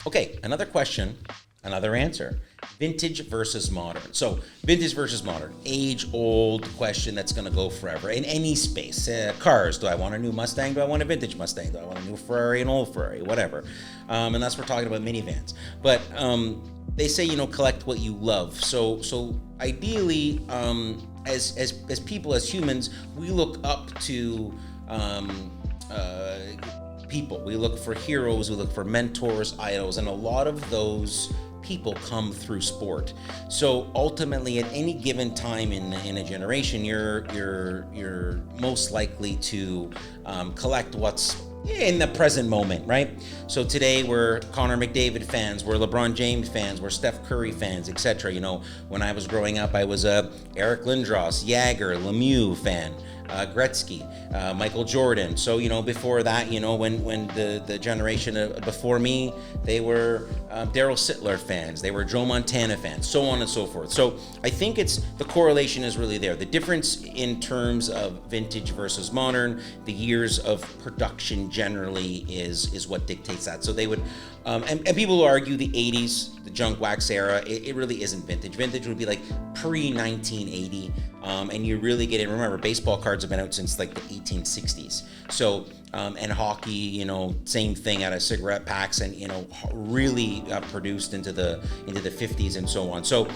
Okay, another question, another answer. Vintage versus modern. So, vintage versus modern, age-old question that's going to go forever in any space. Cars. Do I want a new Mustang? Do I want a vintage Mustang? Do I want a new Ferrari, an old Ferrari? Whatever. Unless we're talking about minivans. But they say, collect what you love. So ideally, as people, as humans, we look up to people. We look for heroes, we look for mentors, idols, and a lot of those people come through sport. So ultimately, at any given time in a generation, you're most likely to collect what's in the present moment, right? So today we're Connor McDavid fans, we're LeBron James fans, we're Steph Curry fans, etc. When I was growing up, I was a Eric Lindros, Jagger, Lemieux fan. Gretzky, Michael Jordan. So before that, when the generation before me, they were Daryl Sittler fans, they were Joe Montana fans, so on and so forth. So I think the correlation is really there. The difference in terms of vintage versus modern, the years of production generally is what dictates that. So they would, and people will argue the 80s, the junk wax era, it really isn't vintage. Vintage would be like pre-1980. And you really get in. Remember, baseball cards have been out since like the 1860s. So, and hockey, same thing out of cigarette packs, and really produced into the 50s and so on. So,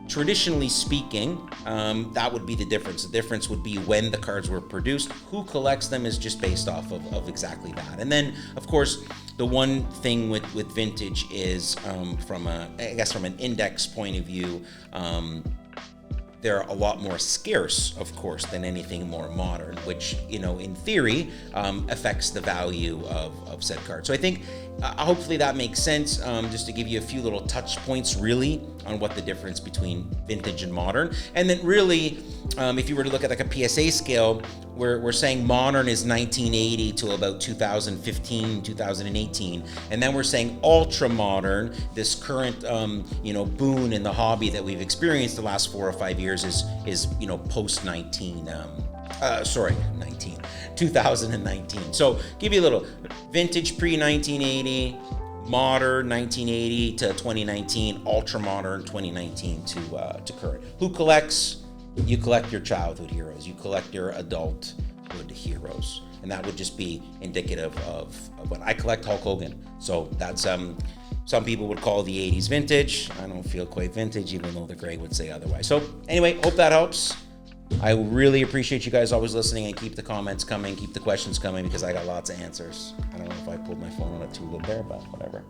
traditionally speaking, that would be the difference. The difference would be when the cards were produced. Who collects them is just based off of exactly that. And then, of course, the one thing with vintage is from an index point of view. They're a lot more scarce, of course, than anything more modern, which, in theory, affects the value of said card. So I think hopefully that makes sense, just to give you a few little touch points, really, on what the difference between vintage and modern. And then really, if you were to look at like a PSA scale, we're saying modern is 1980 to about 2015, 2018. And then we're saying ultra modern, this current, boon in the hobby that we've experienced the last 4 or 5 years is post 2019. So give you a little vintage pre-1980, modern 1980 to 2019, ultra modern 2019 to current. Who collects? You collect your childhood heroes. You collect your adulthood heroes. And that would just be indicative of what I collect. Hulk Hogan. So that's some people would call the 80s vintage. I don't feel quite vintage, even though the gray would say otherwise. So anyway, hope that helps. I really appreciate you guys always listening, and keep the comments coming, keep the questions coming, because I got lots of answers. I don't know if I pulled my phone on a tulip there, but whatever.